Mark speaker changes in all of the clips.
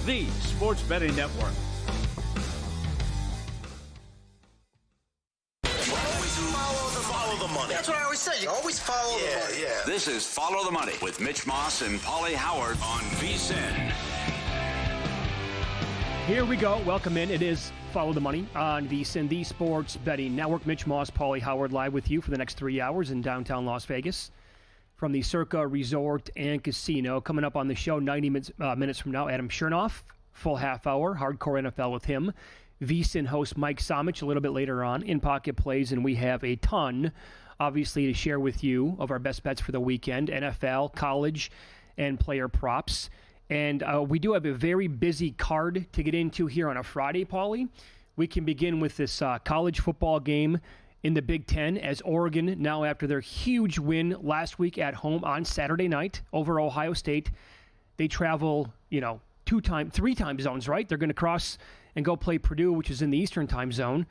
Speaker 1: the Sports Betting Network.
Speaker 2: Follow the money. That's what I always say. You always follow the money. Yeah.
Speaker 3: This is Follow the Money with Mitch Moss and Pauly Howard on VSiN.
Speaker 4: Here we go. Welcome in. It is Follow the Money on VSiN, the Sports Betting Network. Mitch Moss, Pauly Howard, live with you for the next 3 hours in downtown Las Vegas from the Circa Resort and Casino. Coming up on the show 90 minutes from now, Adam Chernoff, full half hour, hardcore NFL with him. VSiN host Mike Somich a little bit later on in Pocket Plays, and we have a ton, obviously, to share with you of our best bets for the weekend, NFL, college, and player props. And we do have a very busy card to get into here on a Friday, Pauly. We can begin with this college football game in the Big Ten as Oregon, now after their huge win last week at home on Saturday night over Ohio State, they travel, three time zones, right? They're going to cross and go play Purdue, which is in the Eastern time zone.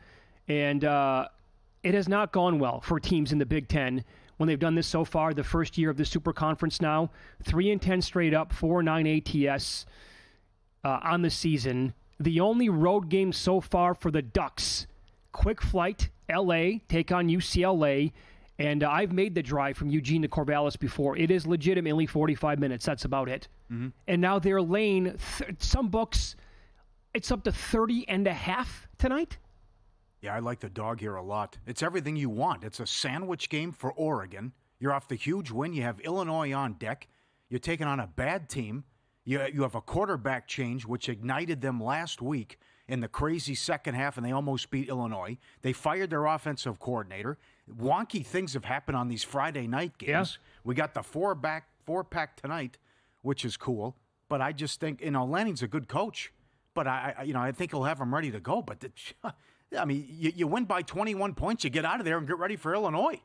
Speaker 4: And it has not gone well for teams in the Big Ten when they've done this so far. The first year of the Super Conference now, 3-10 straight up, 4-9 ATS on the season. The only road game so far for the Ducks, quick flight, LA, take on UCLA. And I've made the drive from Eugene to Corvallis before. It is legitimately 45 minutes. That's about it. Mm-hmm. And now they're laying, some books, it's up to 30.5 tonight.
Speaker 5: Yeah, I like the dog here a lot. It's everything you want. It's a sandwich game for Oregon. You're off the huge win. You have Illinois on deck. You're taking on a bad team. You have a quarterback change, which ignited them last week in the crazy second half, and they almost beat Illinois. They fired their offensive coordinator. Wonky things have happened on these Friday night games. Yeah. We got the four-pack tonight, which is cool. But I just think, Lanning's a good coach. But I think he'll have them ready to go. But you win by 21 points, you get out of there and get ready for Illinois.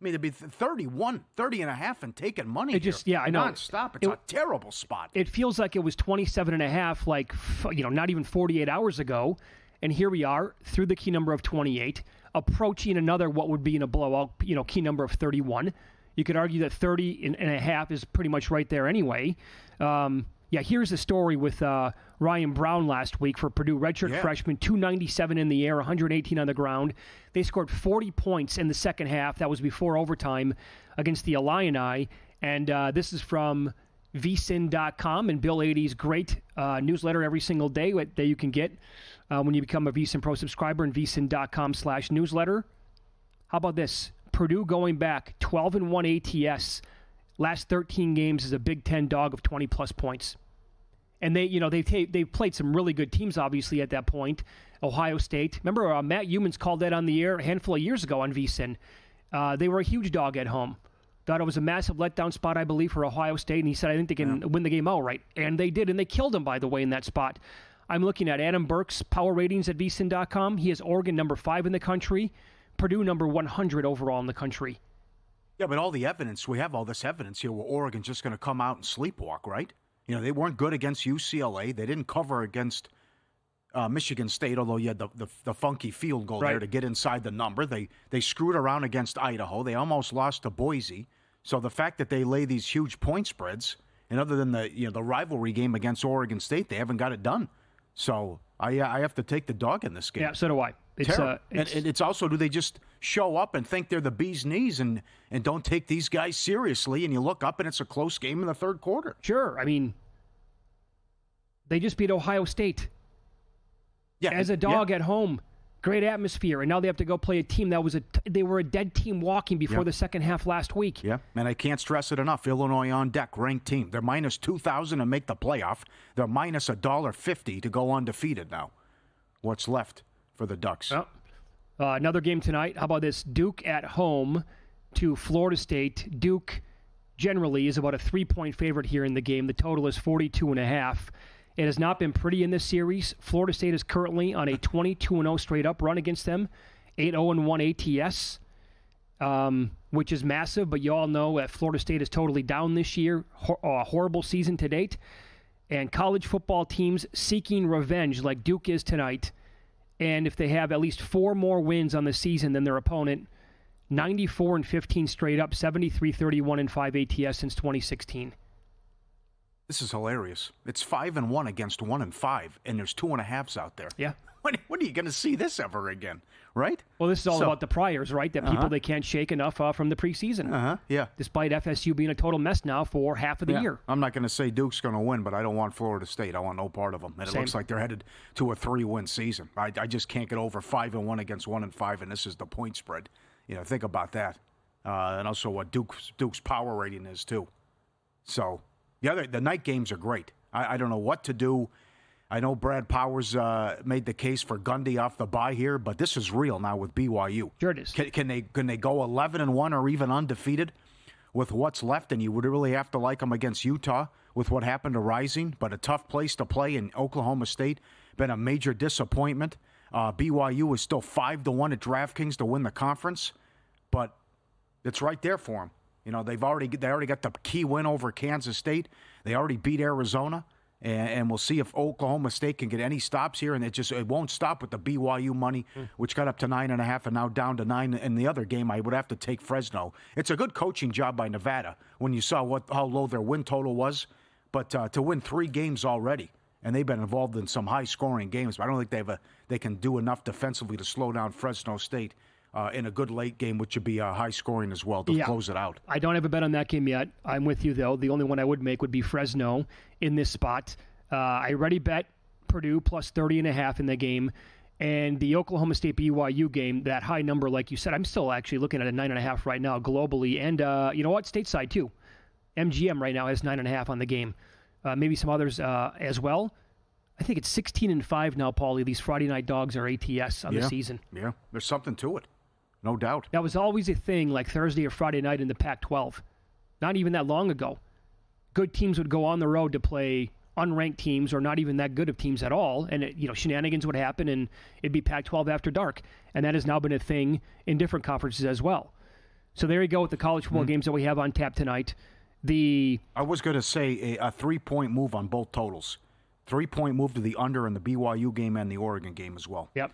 Speaker 5: I mean, it'd be 30.5 and taking money.
Speaker 4: It just, I know.
Speaker 5: Nonstop. It's a terrible spot.
Speaker 4: It feels like it was 27.5, not even 48 hours ago. And here we are through the key number of 28, approaching another what would be in a blowout, key number of 31. You could argue that 30.5 is pretty much right there anyway. Here's the story with Ryan Brown last week for Purdue. Redshirt freshman, 297 in the air, 118 on the ground. They scored 40 points in the second half. That was before overtime against the Illini. And this is from VSiN.com and Bill Adie's great newsletter every single day that you can get when you become a VSiN Pro subscriber and VSiN.com/newsletter. How about this? Purdue going back 12-1 ATS. Last 13 games is a Big Ten dog of 20-plus points. And they've played some really good teams, obviously, at that point. Ohio State. Remember, Matt Humans called that on the air a handful of years ago on VSiN. They were a huge dog at home. Thought it was a massive letdown spot, I believe, for Ohio State. And he said, I think they can win the game outright. And they did, and they killed him, by the way, in that spot. I'm looking at Adam Burke's power ratings at VSiN.com. He has Oregon number 5 in the country, Purdue number 100 overall in the country.
Speaker 5: Yeah, but all the evidence, we have all this evidence here where Oregon's just going to come out and sleepwalk, right? They weren't good against UCLA. They didn't cover against Michigan State, although you had the funky field goal there to get inside the number. They screwed around against Idaho. They almost lost to Boise. So the fact that they lay these huge point spreads, and other than the rivalry game against Oregon State, they haven't got it done. So I have to take the dog in this game.
Speaker 4: Yeah, so do I.
Speaker 5: It's also, do they just show up and think they're the bee's knees and don't take these guys seriously, and you look up and it's a close game in the third quarter?
Speaker 4: Sure. I mean, they just beat Ohio State. Yeah, as a dog at home. Great atmosphere. And now they have to go play a team they were a dead team walking before the second half last week.
Speaker 5: Yeah, and I can't stress it enough. Illinois on deck, ranked team. They're minus 2,000 to make the playoff. They're minus $1.50 to go undefeated now. What's left for the Ducks?
Speaker 4: Well, another game tonight. How about this? Duke at home to Florida State. Duke generally is about a 3-point favorite here in the game. The total is 42.5. It has not been pretty in this series. Florida State is currently on a 22-0 straight-up run against them, 8-0-1 ATS, which is massive. But you all know that Florida State is totally down this year. A horrible season to date. And college football teams seeking revenge like Duke is tonight. And if they have at least 4 more wins on the season than their opponent, 94-15 straight up, 73-31 and 5 ATS since 2016.
Speaker 5: This is hilarious. It's 5-1 against 1-5, and there's 2.5s out there.
Speaker 4: Yeah.
Speaker 5: When are you going to see this ever again? Right?
Speaker 4: Well, this is all about the priors, right? That people they can't shake enough from the preseason.
Speaker 5: Yeah.
Speaker 4: Despite FSU being a total mess now for half of the year.
Speaker 5: I'm not going to say Duke's going to win, but I don't want Florida State. I want no part of them. And it looks like they're headed to a 3-win season. I just can't get over 5-1 against 1-5, and this is the point spread. Think about that. And also what Duke's power rating is, too. So the night games are great. I don't know what to do. I know Brad Powers made the case for Gundy off the bye here, but this is real now with BYU.
Speaker 4: Sure it is.
Speaker 5: Can they go 11-1 or even undefeated with what's left? And you would really have to like them against Utah with what happened to Rising, but a tough place to play in Oklahoma State. Been a major disappointment. BYU is still 5-1 at DraftKings to win the conference, but it's right there for them. They already got the key win over Kansas State. They already beat Arizona. And we'll see if Oklahoma State can get any stops here. And it won't stop with the BYU money, which got up to 9.5 and now down to 9. In the other game, I would have to take Fresno. It's a good coaching job by Nevada when you saw how low their win total was. But to win 3 games already, and they've been involved in some high-scoring games, but I don't think they can do enough defensively to slow down Fresno State in a good late game, which would be high-scoring as well to close it out.
Speaker 4: I don't have a bet on that game yet. I'm with you, though. The only one I would make would be Fresno in this spot. I already bet Purdue plus 30.5 in the game. And the Oklahoma State BYU game, that high number, like you said, I'm still actually looking at a 9.5 right now globally. And you know what? Stateside, too. MGM right now has 9.5 on the game. Maybe some others as well. I think it's 16-5 now, Pauly. These Friday night dogs are ATS on the season.
Speaker 5: Yeah, there's something to it. No doubt.
Speaker 4: That was always a thing, like Thursday or Friday night in the Pac-12. Not even that long ago. Good teams would go on the road to play unranked teams or not even that good of teams at all, and shenanigans would happen, and it'd be Pac-12 after dark. And that has now been a thing in different conferences as well. So there you go with the college football games that we have on tap tonight. I
Speaker 5: was going to say a 3-point move on both totals. 3-point move to the under in the BYU game and the Oregon game as well.
Speaker 4: Yep.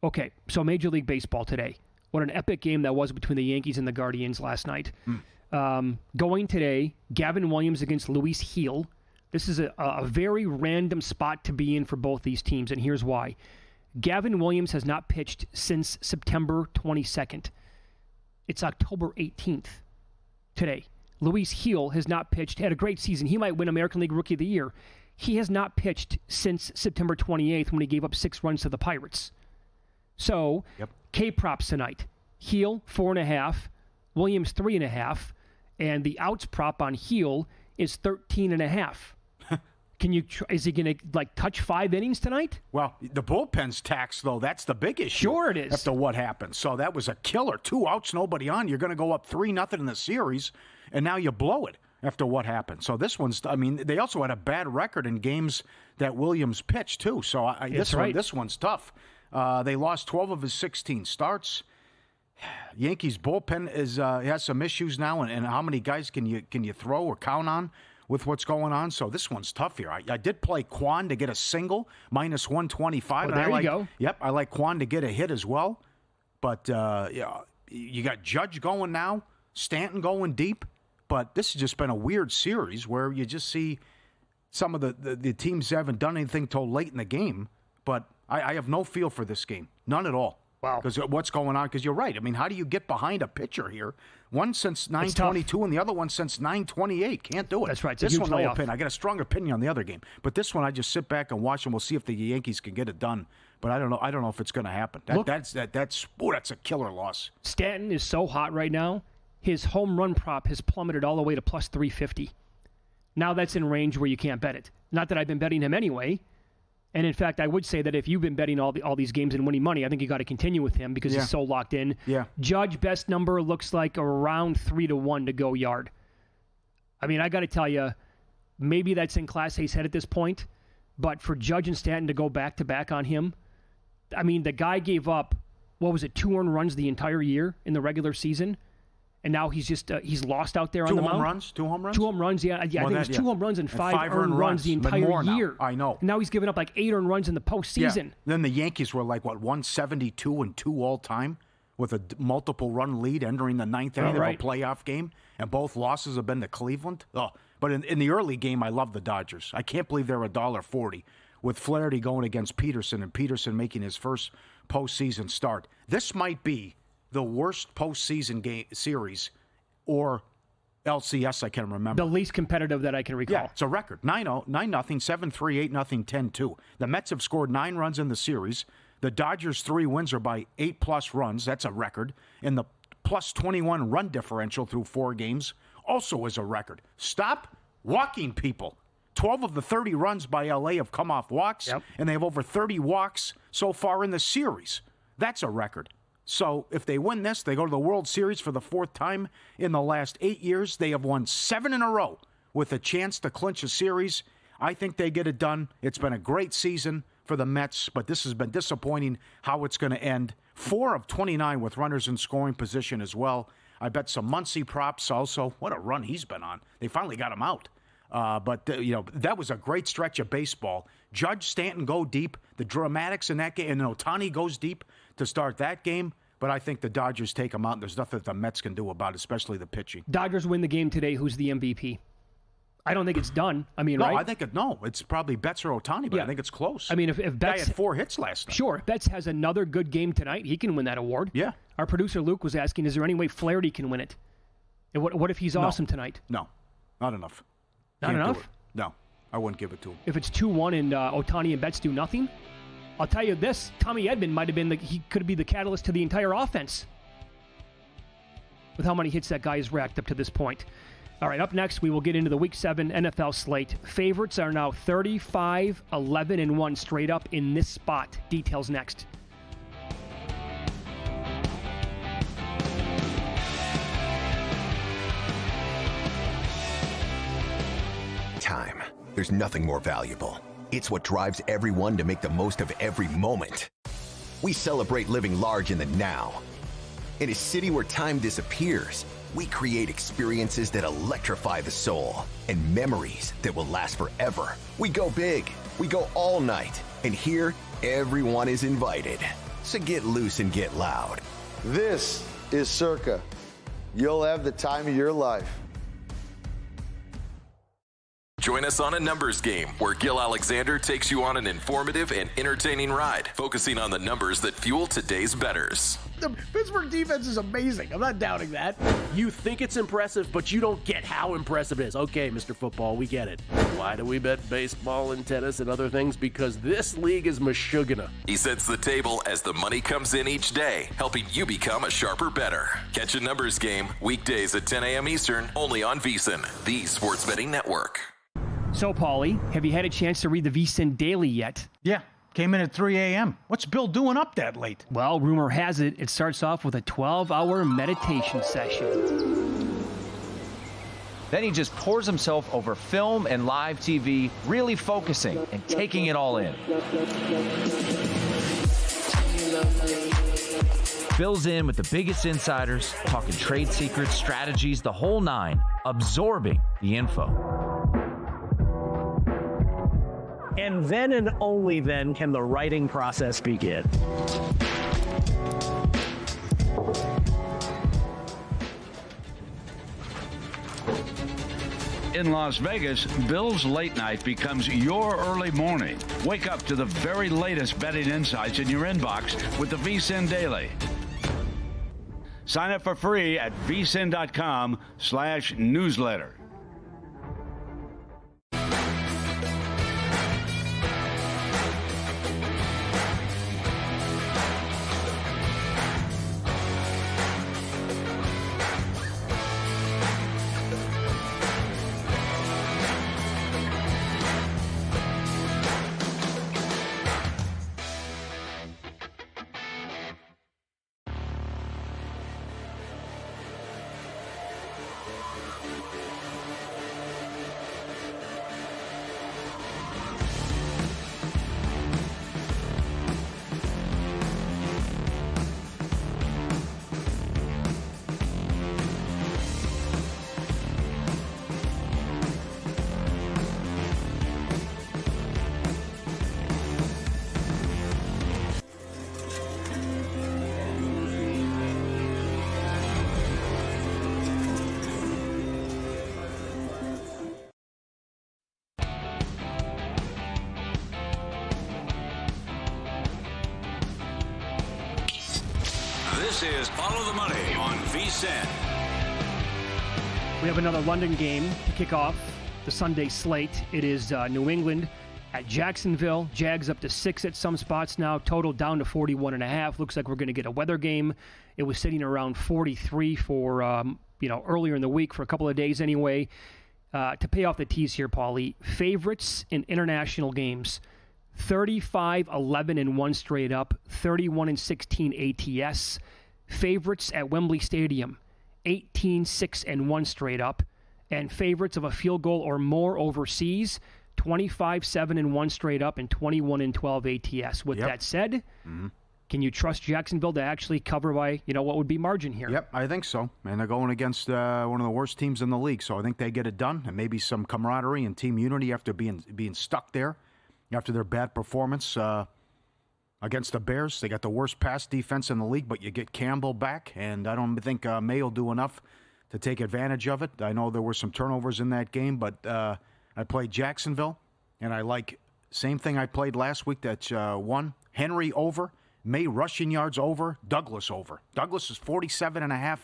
Speaker 4: Okay, so Major League Baseball today. What an epic game that was between the Yankees and the Guardians last night. Going today, Gavin Williams against Luis Gil. This is a very random spot to be in for both these teams, and here's why. Gavin Williams has not pitched since September 22nd. It's October 18th today. Luis Gil has not pitched, had a great season. He might win American League Rookie of the Year. He has not pitched since September 28th when he gave up 6 runs to the Pirates. So, K-props tonight. Gil, 4.5. Williams, 3.5. And the outs prop on Gil is 13.5. Is he going to touch 5 innings tonight?
Speaker 5: Well, the bullpen's taxed, though. That's the big issue.
Speaker 4: Sure it is.
Speaker 5: After what happened. So that was a killer. 2 outs, nobody on. You're going to go up 3-0 in the series, and now you blow it after what happened. So this one's, they also had a bad record in games that Williams pitched, too. So this one's tough. They lost 12 of his 16 starts. Yankees bullpen has some issues now, and how many guys can you throw or count on with what's going on? So this one's tough here. I did play Kwan to get a single, minus 125.
Speaker 4: Well, there you go.
Speaker 5: Yep, I like Kwan to get a hit as well. But you got Judge going now, Stanton going deep. But this has just been a weird series where you just see some of the teams haven't done anything till late in the game. But I have no feel for this game, none at all.
Speaker 4: Wow.
Speaker 5: Because what's going on? Because you're right. How do you get behind a pitcher here? One since 9:22 and the other one since 9:28. Can't do it.
Speaker 4: That's right.
Speaker 5: This one, I got a strong opinion on the other game. But this one, I just sit back and watch, and we'll see if the Yankees can get it done. But I don't know if it's going to happen. That's a killer loss.
Speaker 4: Stanton is so hot right now. His home run prop has plummeted all the way to plus 350. Now that's in range where you can't bet it. Not that I've been betting him anyway. And in fact, I would say that if you've been betting all these games and winning money, I think you got to continue with him because he's so locked in.
Speaker 5: Yeah.
Speaker 4: Judge best number looks like around 3-1 to go yard. I got to tell you, maybe that's in Class A's head at this point, but for Judge and Stanton to go back to back on him, the guy gave up 2 earned runs the entire year in the regular season. And now he's just he's lost out there on the mound.
Speaker 5: 2 home runs?
Speaker 4: 2 home runs, yeah. I think it was 2 home runs and 5 earned runs the entire year.
Speaker 5: I know.
Speaker 4: And now he's given up 8 earned runs in the postseason.
Speaker 5: Yeah. Then the Yankees were 172-2 all time with a multiple run lead entering the 9th inning of a playoff game, and both losses have been to Cleveland. Oh, But in the early game, I love the Dodgers. I can't believe they're $1.40 with Flaherty going against Peterson and Peterson making his first postseason start. This might be the worst postseason game series or LCS I can remember.
Speaker 4: The least competitive that I can recall.
Speaker 5: Yeah, it's a record. 9-0, 9-0, 7-3, 8-0, 10-2. The Mets have scored 9 runs in the series. The Dodgers' 3 wins are by 8-plus runs. That's a record. And the plus 21 run differential through 4 games also is a record. Stop walking people. 12 of the 30 runs by LA have come off walks, and they have over 30 walks so far in the series. That's a record. So if they win this, they go to the World Series for the 4th time in the last 8 years. They have won 7 in a row with a chance to clinch a series. I think they get it done. It's been a great season for the Mets, but this has been disappointing how it's going to end. 4 of 29 with runners in scoring position as well. I bet some Muncy props also. What a run he's been on. They finally got him out. But that was a great stretch of baseball. Judge, Stanton go deep. The dramatics in that game, and Ohtani goes deep to start that game. But I think the Dodgers take them out, and there's nothing that the Mets can do about it, especially the pitching.
Speaker 4: Dodgers win the game today. Who's the MVP? I don't think it's done. I mean,
Speaker 5: no,
Speaker 4: right?
Speaker 5: I think it's probably Betts or Ohtani, but I think it's close.
Speaker 4: I mean, if Betts
Speaker 5: guy had 4 hits last night.
Speaker 4: Sure, if Betts has another good game tonight, he can win that award.
Speaker 5: Yeah.
Speaker 4: Our producer Luke was asking, is there any way Flaherty can win it? And what if he's awesome tonight?
Speaker 5: No, not enough.
Speaker 4: Not enough?
Speaker 5: No, I wouldn't give it to him.
Speaker 4: If it's 2-1 and Ohtani and Betts do nothing, I'll tell you this: Tommy Edman might have been he could be the catalyst to the entire offense with how many hits that guy has racked up to this point. All right, up next, we will get into the Week 7 NFL slate. Favorites are now 35, 11, and 1 straight up in this spot. Details next.
Speaker 6: Time. There's nothing more valuable. It's what drives everyone to make the most of every moment. We celebrate living large in the now. In a city where time disappears, we create experiences that electrify the soul and memories that will last forever. We go big, we go all night, and here, everyone is invited. So get loose and get loud.
Speaker 7: This is Circa. You'll have the time of your life.
Speaker 8: Join us on a numbers game where Gil Alexander takes you on an informative and entertaining ride, focusing on the numbers that fuel today's bettors.
Speaker 9: The Pittsburgh defense is amazing. I'm not doubting that. You think it's impressive, but you don't get how impressive it is. Okay, Mr. Football, we get it. Why do we bet baseball and tennis and other things? Because this league is mashugana.
Speaker 8: He sets the table as the money comes in each day, helping you become a sharper bettor. Catch a numbers game weekdays at 10 a.m. Eastern, only on VSiN, the sports betting network.
Speaker 4: So, Pauly, have you had a chance to read the VSiN Daily yet?
Speaker 5: Yeah, came in at 3 a.m. What's Bill doing up that late?
Speaker 4: Well, rumor has it starts off with a 12-hour meditation session.
Speaker 10: Then he just pours himself over film and live TV, really focusing and taking it all in. Bill's in with the biggest insiders, talking trade secrets, strategies, the whole nine, absorbing the info.
Speaker 11: And then and only then can the writing process begin.
Speaker 1: In Las Vegas, Bill's late night becomes your early morning. Wake up to the very latest betting insights in your inbox with the VSiN Daily. Sign up for free at vsin.com/newsletter.
Speaker 3: This is Follow the Money on VSiN.
Speaker 4: We have another London game to kick off the Sunday slate. It is New England at Jacksonville. Jags up to 6 at some spots now. Total down to 41.5. Looks like we're going to get a weather game. It was sitting around 43 for earlier in the week for a couple of days anyway. To pay off the tees here, Pauly, favorites in international games: 35-11-1 straight up, 31-16 ATS. Favorites at Wembley Stadium: 18-6-1 straight up, and favorites of a field goal or more overseas: 25-7-1 straight up and 21-12 ATS. With that said, can you trust Jacksonville to actually cover by what would be margin here?
Speaker 5: Yep, I think so. And they're going against one of the worst teams in the league, so I think they get it done. And maybe some camaraderie and team unity after being stuck there after their bad performance against the Bears. They got the worst pass defense in the league, but you get Campbell back, and I don't think May will do enough to take advantage of it. I know there were some turnovers in that game, but I played Jacksonville, and I like same thing I played last week that won. Henry over, May rushing yards over, Douglas over. Douglas is 47.5.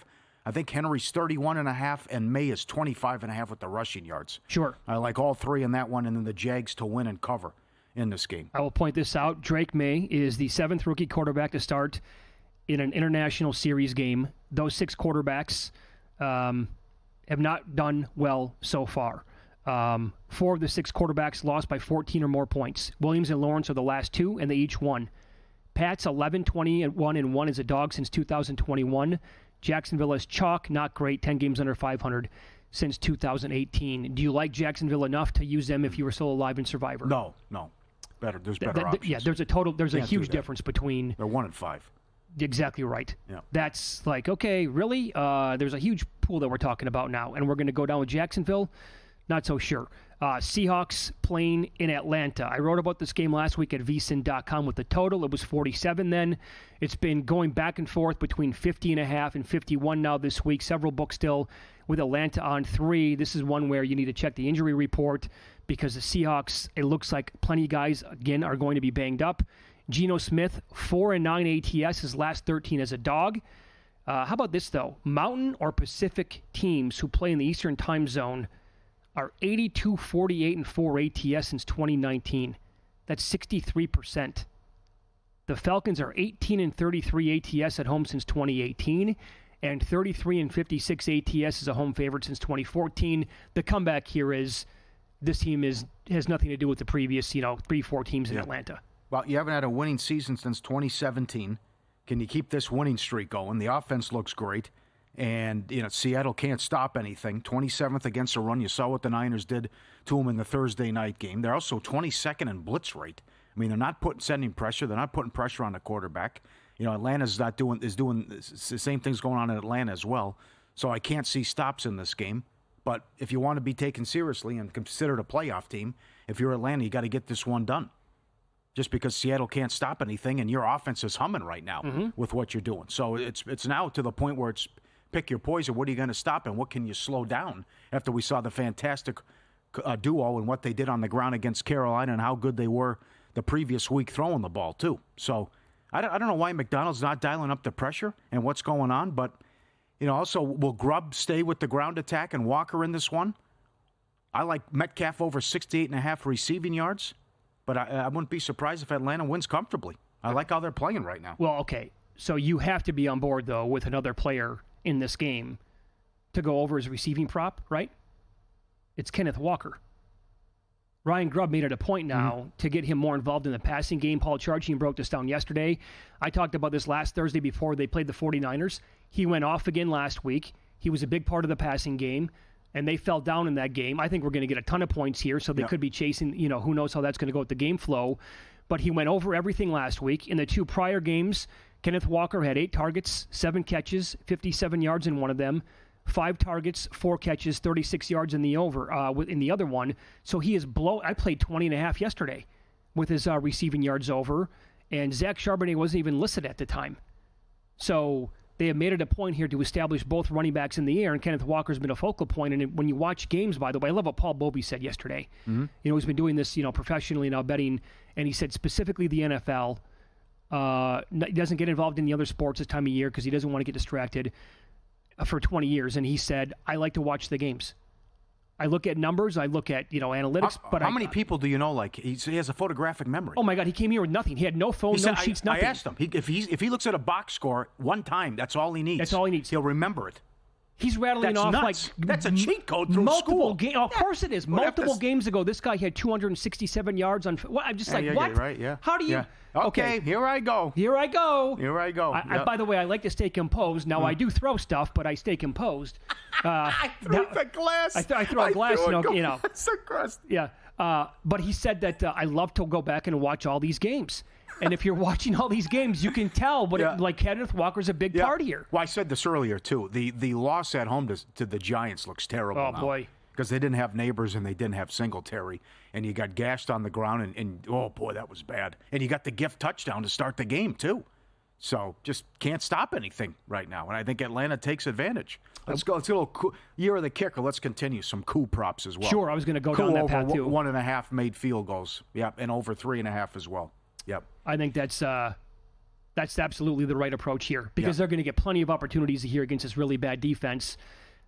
Speaker 5: I think Henry's 31.5, and May is 25.5 with the rushing yards.
Speaker 4: Sure.
Speaker 5: I like all three in that one, and then the Jags to win and cover in this game.
Speaker 4: I will point this out. Drake May is the 7th rookie quarterback to start in an international series game. Those 6 quarterbacks have not done well so far. 4 of the 6 quarterbacks lost by 14 or more points. Williams and Lawrence are the last 2, and they each won. Pat's 11-20-1 as a dog since 2021. Jacksonville is chalk, not great, 10 games under 500 since 2018. Do you like Jacksonville enough to use them if you were still alive in Survivor?
Speaker 5: No. Better. There's better options.
Speaker 4: Yeah, there's a huge difference between.
Speaker 5: They're 1-5.
Speaker 4: Exactly right.
Speaker 5: Yeah.
Speaker 4: That's like, okay, really? There's a huge pool that we're talking about now, and we're going to go down with Jacksonville? Not so sure. Seahawks playing in Atlanta. I wrote about this game last week at VSiN.com with the total. It was 47 then. It's been going back and forth between 50.5 and 51 now this week. Several books still with Atlanta on 3. This is one where you need to check the injury report because the Seahawks, it looks like plenty of guys, again, are going to be banged up. Geno Smith, 4-9 ATS, his last 13 as a dog. How about this, though? Mountain or Pacific teams who play in the Eastern time zone are 82-48-4 ATS since 2019. That's 63%. The Falcons are 18-33 ATS at home since 2018, and 33-56 ATS is a home favorite since 2014. The comeback here is this team has nothing to do with the previous 3-4 teams in Atlanta.
Speaker 5: Well, you haven't had a winning season since 2017. Can you keep this winning streak going? The offense looks great. And, Seattle can't stop anything. 27th against the run. You saw what the Niners did to them in the Thursday night game. They're also 22nd in blitz rate. I mean, they're not sending pressure. They're not putting pressure on the quarterback. Atlanta's doing the same things going on in Atlanta as well. So I can't see stops in this game. But if you want to be taken seriously and considered a playoff team, if you're Atlanta, you got to get this one done. Just because Seattle can't stop anything and your offense is humming right now with what you're doing. So it's now to the point where it's pick your poison. What are you going to stop and what can you slow down after we saw the fantastic duo and what they did on the ground against Carolina and how good they were the previous week throwing the ball too. So I don't know why McDonald's not dialing up the pressure and what's going on, but also will Grubb stay with the ground attack and Walker in this one? I like Metcalf over 68.5 receiving yards, but I wouldn't be surprised if Atlanta wins comfortably. I like how they're playing right now.
Speaker 4: Well, okay. So you have to be on board, though, with another player in this game to go over his receiving prop, right? It's Kenneth Walker. Ryan Grubb made it a point now to get him more involved in the passing game. Paul Charchian broke this down yesterday. I talked about this last Thursday before they played the 49ers. He went off again last week. He was a big part of the passing game, and they fell down in that game. I think we're going to get a ton of points here, so they could be chasing, who knows how that's going to go with the game flow. But he went over everything last week. In the 2 prior games, Kenneth Walker had 8 targets, 7 catches, 57 yards in one of them, 5 targets, 4 catches, 36 yards in the in the other one. So he is I played 20.5 yesterday with his receiving yards over, and Zach Charbonnet wasn't even listed at the time. So they have made it a point here to establish both running backs in the air, and Kenneth Walker's been a focal point. And when you watch games, by the way, I love what Paul Bobby said yesterday. He's been doing this, professionally now, betting, and he said specifically the NFL, He doesn't get involved in the other sports this time of year because he doesn't want to get distracted for 20 years. And he said, I like to watch the games. I look at numbers, I look at analytics. But
Speaker 5: how many people do you know? Like he has a photographic memory.
Speaker 4: Oh my God, he came here with nothing. He had no phone, no sheets, nothing.
Speaker 5: I asked him if he looks at a box score one time, that's all he needs.
Speaker 4: That's all he needs.
Speaker 5: He'll remember it.
Speaker 4: He's rattling
Speaker 5: That's
Speaker 4: off
Speaker 5: nuts.
Speaker 4: like
Speaker 5: that's a cheat code through
Speaker 4: multiple
Speaker 5: school.
Speaker 4: Of course it is. Multiple games ago, this guy had 267 yards on. I'm just like, what?
Speaker 5: Right? Yeah.
Speaker 4: How do you?
Speaker 5: Yeah. Okay, here I go.
Speaker 4: Here I go.
Speaker 5: Here I go.
Speaker 4: By the way, I like to stay composed. Now I do throw stuff, but I stay composed.
Speaker 5: I threw the glass.
Speaker 4: I throw a glass.
Speaker 5: It's across.
Speaker 4: Yeah. But he said that I love to go back and watch all these games. And if you're watching all these games, you can tell like Kenneth Walker's a big part here.
Speaker 5: Well, I said this earlier, too. The loss at home to the Giants looks terrible now.
Speaker 4: Oh, boy.
Speaker 5: Because they didn't have Neighbors and they didn't have Singletary. And you got gashed on the ground, and oh, boy, that was bad. And you got the gift touchdown to start the game, too. So just can't stop anything right now. And I think Atlanta takes advantage. Let's go. It's a little year of the kicker. Let's continue some coup props as well.
Speaker 4: Sure, I was going to go down that path, too.
Speaker 5: 1.5 made field goals. Yep, and over 3.5 as well. Yep.
Speaker 4: I think that's absolutely the right approach here because they're going to get plenty of opportunities here against this really bad defense.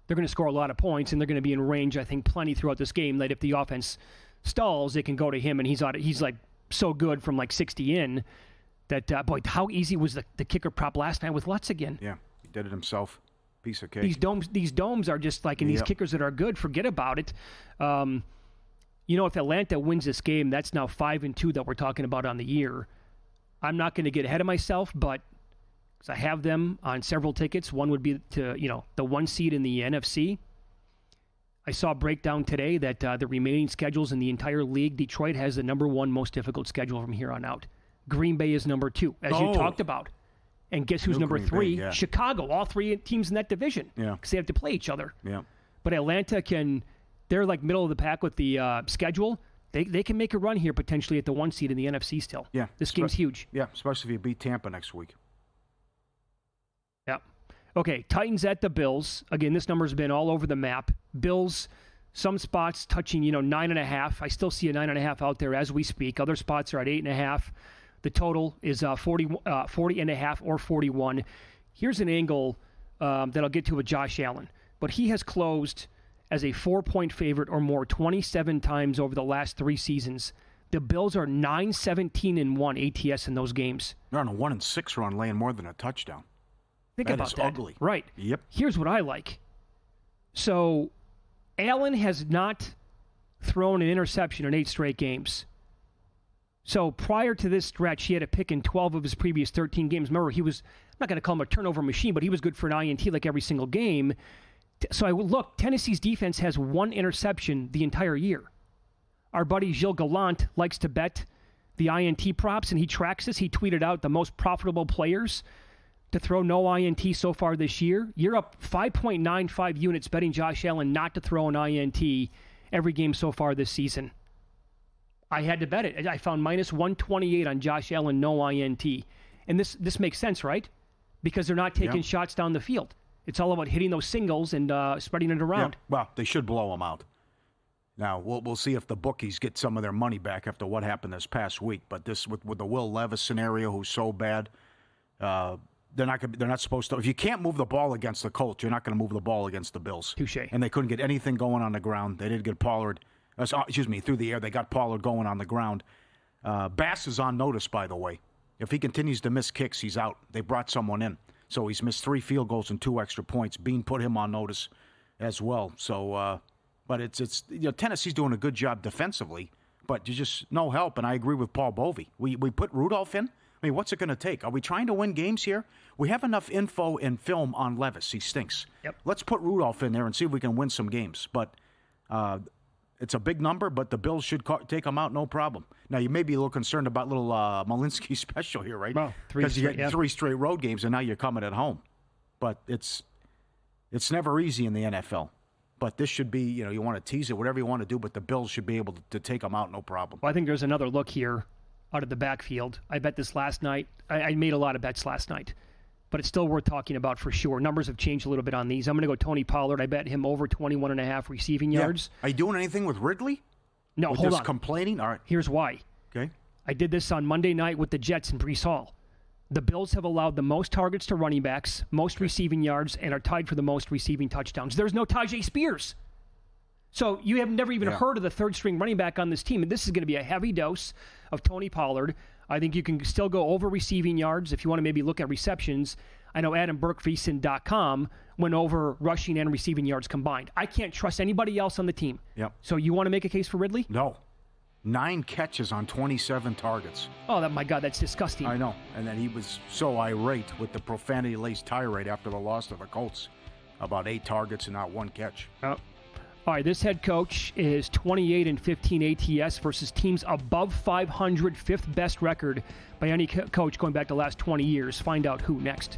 Speaker 4: They're going to score a lot of points, and they're going to be in range, I think, plenty throughout this game that if the offense stalls, it can go to him, and he's like so good from like 60 in that, boy, how easy was the kicker prop last night with Lutz again?
Speaker 5: Yeah, he did it himself. Piece of cake.
Speaker 4: These domes are just like, and these kickers that are good, forget about it. If Atlanta wins this game, that's now 5-2 that we're talking about on the year. I'm not going to get ahead of myself, but because I have them on several tickets. One would be to, the 1 seed in the NFC. I saw a breakdown today that the remaining schedules in the entire league, Detroit has the number 1 most difficult schedule from here on out. Green Bay is number 2, as you talked about. And guess who's number 3? Chicago, all 3 teams in that division. Yeah. Because they have to play each other.
Speaker 5: Yeah.
Speaker 4: But Atlanta they're like middle of the pack with the schedule. They can make a run here potentially at the 1 seed in the NFC still.
Speaker 5: Yeah.
Speaker 4: This game's huge.
Speaker 5: Yeah, especially if you beat Tampa next week.
Speaker 4: Yeah. Okay, Titans at the Bills. Again, this number's been all over the map. Bills, some spots touching, 9.5. I still see a 9.5 out there as we speak. Other spots are at 8.5. The total is 40.5 or 41. Here's an angle that I'll get to with Josh Allen. But he has closed as a 4-point favorite or more 27 times over the last 3 seasons. The Bills are 9-17-1 ATS in those games.
Speaker 5: They're on a 1-6 run, laying more than a touchdown.
Speaker 4: Think about that.
Speaker 5: Ugly.
Speaker 4: Right.
Speaker 5: Yep.
Speaker 4: Here's what I like. So, Allen has not thrown an interception in 8 straight games. So, prior to this stretch, he had a pick in 12 of his previous 13 games. Remember, I'm not going to call him a turnover machine, but he was good for an INT like every single game. So I look, Tennessee's defense has 1 interception the entire year. Our buddy Gilles Gallant likes to bet the INT props, and he tracks this. He tweeted out the most profitable players to throw no INT so far this year. You're up 5.95 units betting Josh Allen not to throw an INT every game so far this season. I had to bet it. I found minus 128 on Josh Allen, no INT. And this makes sense, right? Because they're not taking shots down the field. It's all about hitting those singles and spreading it around.
Speaker 5: Yeah. Well, they should blow them out. Now, we'll see if the bookies get some of their money back after what happened this past week. But this with the Will Levis scenario, who's so bad, they're not supposed to. If you can't move the ball against the Colts, you're not going to move the ball against the Bills.
Speaker 4: Touché.
Speaker 5: And they couldn't get anything going on the ground. They did get Pollard. Through the air. They got Pollard going on the ground. Bass is on notice, by the way. If he continues to miss kicks, he's out. They brought someone in. So he's missed 3 field goals and 2 extra points. Bean put him on notice as well. So, but it's Tennessee's doing a good job defensively, but you just no help. And I agree with Paul Bovey. We put Rudolph in. I mean, what's it going to take? Are we trying to win games here? We have enough info and film on Levis. He stinks.
Speaker 4: Yep.
Speaker 5: Let's put Rudolph in there and see if we can win some games. But it's a big number, but the Bills should take them out no problem. Now, you may be a little concerned about little Malinsky special here, right?
Speaker 4: Well,
Speaker 5: because you get 3 straight road games, and now you're coming at home. But it's never easy in the NFL. But this should be, you want to tease it, whatever you want to do, but the Bills should be able to take them out no problem.
Speaker 4: Well, I think there's another look here out of the backfield. I bet this last night. I made a lot of bets last night. But it's still worth talking about for sure. Numbers have changed a little bit on these. I'm going to go Tony Pollard. I bet him over 21.5 receiving yards.
Speaker 5: Are you doing anything with Ridley?
Speaker 4: No,
Speaker 5: with
Speaker 4: hold
Speaker 5: this
Speaker 4: on.
Speaker 5: Complaining? All right.
Speaker 4: Here's why.
Speaker 5: Okay.
Speaker 4: I did this on Monday night with the Jets and Breece Hall. The Bills have allowed the most targets to running backs, most receiving yards, and are tied for the most receiving touchdowns. There's no Tajay Spears. So you have never even heard of the third-string running back on this team. And this is going to be a heavy dose of Tony Pollard. I think you can still go over receiving yards if you want to maybe look at receptions. I know Adam Burke, VSiN.com, went over rushing and receiving yards combined. I can't trust anybody else on the team.
Speaker 5: Yep.
Speaker 4: So you want to make a case for Ridley?
Speaker 5: No. 9 catches on 27 targets.
Speaker 4: Oh, my God, that's disgusting.
Speaker 5: I know. And then he was so irate with the profanity-laced tirade after the loss to the Colts. About 8 targets and not 1 catch.
Speaker 4: All right, this head coach is 28-15 ATS versus teams above 500, 5th best record by any coach going back the last 20 years. Find out who next.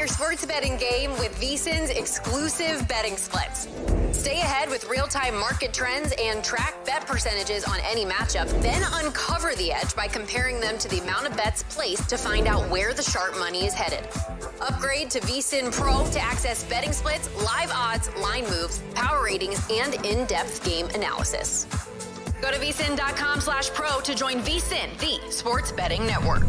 Speaker 12: Sports betting game with VSiN's exclusive betting splits. Stay ahead with real-time market trends and track bet percentages on any matchup. Then uncover the edge by comparing them to the amount of bets placed to find out where the sharp money is headed. Upgrade to VSiN Pro to access betting splits, live odds, line moves, power ratings, and in-depth game analysis. Go to VSiN.com/pro to join VSiN, the sports betting network.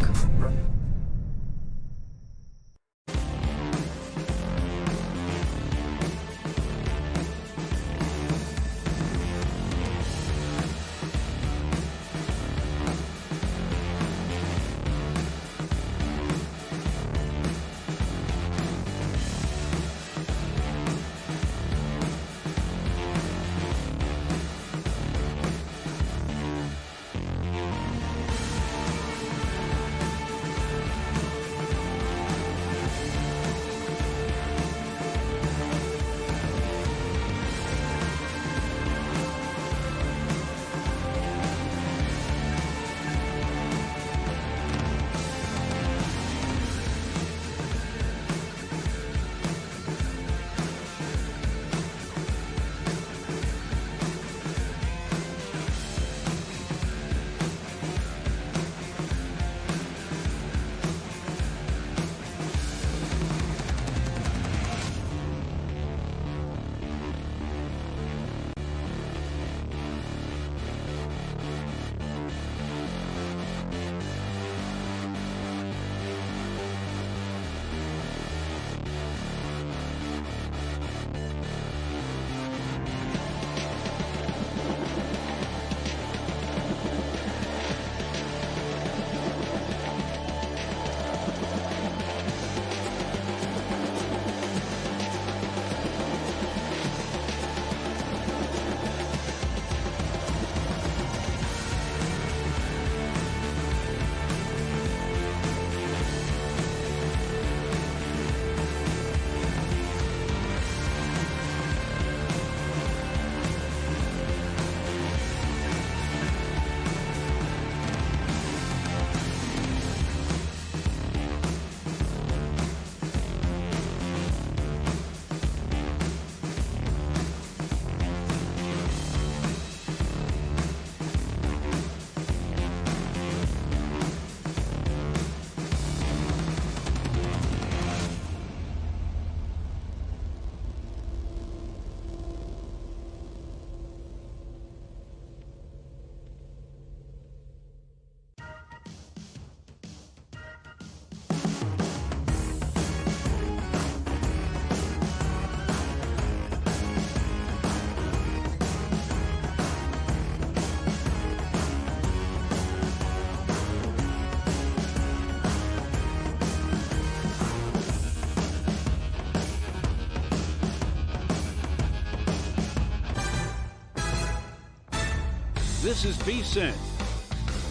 Speaker 1: This is VSiN,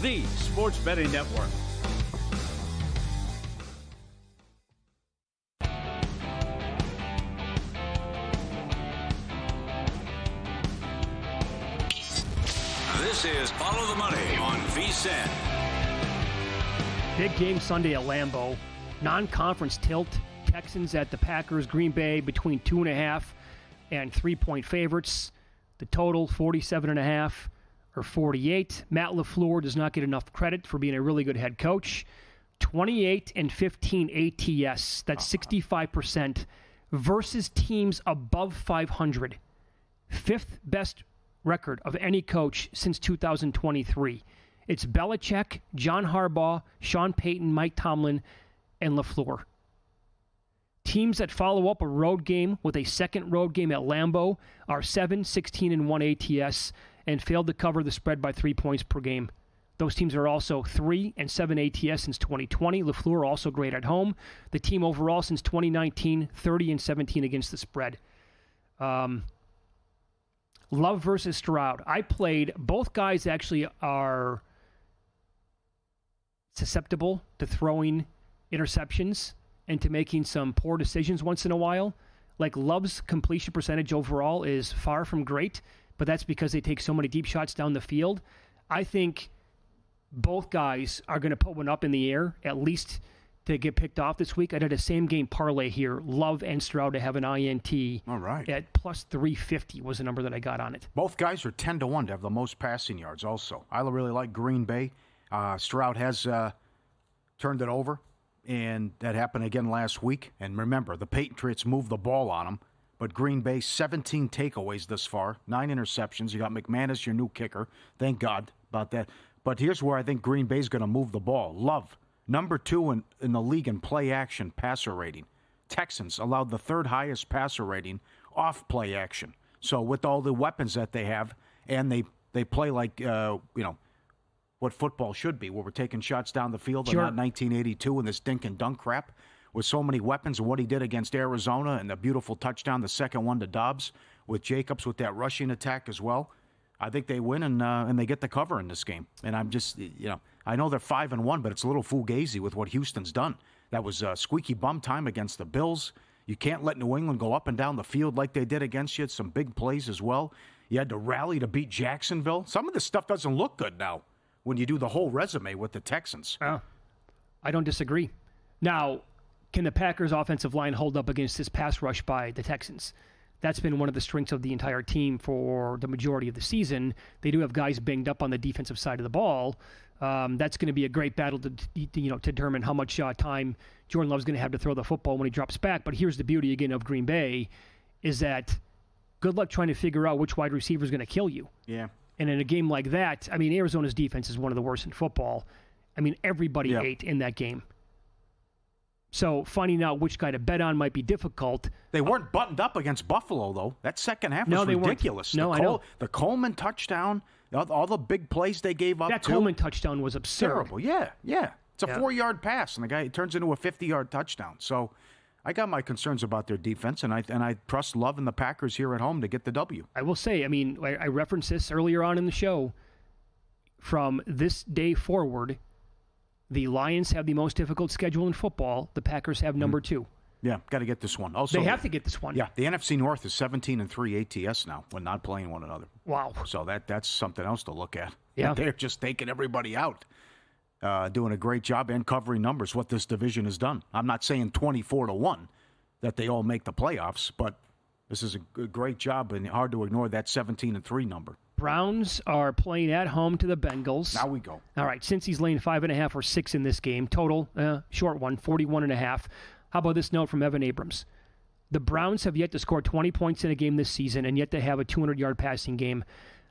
Speaker 1: the sports betting network.
Speaker 3: This is Follow the Money on VSiN.
Speaker 4: Big game Sunday at Lambeau. Non-conference tilt. Texans at the Packers. Green Bay between 2.5 and 3-point favorites. The total 47.5 or 48. Matt LaFleur does not get enough credit for being a really good head coach. 28 and 15 ATS. That's 65% versus teams above 500. Fifth best record of any coach since 2023. It's Belichick, John Harbaugh, Sean Payton, Mike Tomlin, and LaFleur. Teams that follow up a road game with a second road game at Lambeau are 7, 16, and 1 ATS and failed to cover the spread by 3 points per game. Those teams are also 3 and 7 ATS since 2020. LaFleur also great at home. The team overall since 2019, 30 and 17 against the spread. Love versus Stroud. I played. Both guys actually are susceptible to throwing interceptions and to making some poor decisions once in a while. Like Love's completion percentage overall is far from great, but that's because they take so many deep shots down the field. I think both guys are going to put one up in the air, at least to get picked off this week. I did a same-game parlay here, Love and Stroud to have an INT.
Speaker 5: All right.
Speaker 4: At plus 350 was the number that I got on it.
Speaker 5: Both guys are 10-1 to have the most passing yards also. I really like Green Bay. Stroud has turned it over, and that happened again last week. And remember, the Patriots moved the ball on them, but Green Bay, 17 takeaways thus far, 9 interceptions. You got McManus, your new kicker. Thank God about that. But here's where I think Green Bay's going to move the ball. Love, number 2 in the league in play-action passer rating. Texans allowed the third highest passer rating off play-action. So with all the weapons that they have, and they play like, what football should be, where we're taking shots down the field and not 1982 and this dink and dunk crap, with so many weapons and what he did against Arizona and the beautiful touchdown, the second one to Dobbs, with Jacobs with that rushing attack as well. I think they win and they get the cover in this game. And I'm just, I know they're 5-1, but it's a little fugazi with what Houston's done. That was squeaky bum time against the Bills. You can't let New England go up and down the field like they did against you. It's some big plays as well. You had to rally to beat Jacksonville. Some of this stuff doesn't look good now when you do the whole resume with the Texans.
Speaker 4: I don't disagree. Now, can the Packers' offensive line hold up against this pass rush by the Texans? That's been one of the strengths of the entire team for the majority of the season. They do have guys banged up on the defensive side of the ball. That's going to be a great battle to determine how much time Jordan Love's going to have to throw the football when he drops back. But here's the beauty, again, of Green Bay, is that good luck trying to figure out which wide receiver is going to kill you.
Speaker 5: Yeah.
Speaker 4: And in a game like that, I mean, Arizona's defense is one of the worst in football. I mean, everybody ate in that game. So finding out which guy to bet on might be difficult.
Speaker 5: They weren't buttoned up against Buffalo, though. That second half was ridiculous.
Speaker 4: No, I know.
Speaker 5: The Coleman touchdown, all the big plays they gave up.
Speaker 4: That Coleman touchdown was absurd.
Speaker 5: Terrible. Yeah. It's a 4-yard pass, and the guy turns into a 50-yard touchdown. So I got my concerns about their defense, and I trust Love and the Packers here at home to get the W.
Speaker 4: I will say, I mean, I referenced this earlier on in the show. From this day forward, the Lions have the most difficult schedule in football. The Packers have number 2.
Speaker 5: Yeah, got to get this one. Also,
Speaker 4: they have to get this one.
Speaker 5: Yeah, the NFC North is 17-3 ATS now when not playing one another.
Speaker 4: Wow.
Speaker 5: So that's something else to look at.
Speaker 4: Yeah.
Speaker 5: They're just taking everybody out. Doing a great job and covering numbers, what this division has done. I'm not saying 24-1 that they all make the playoffs, but this is a great job and hard to ignore that 17-3 number.
Speaker 4: Browns are playing at home to the Bengals.
Speaker 5: Now we go.
Speaker 4: All right, since he's laying 5.5 or 6 in this game, total, short one, 41.5. How about this note from Evan Abrams? The Browns have yet to score 20 points in a game this season and yet to have a 200-yard passing game.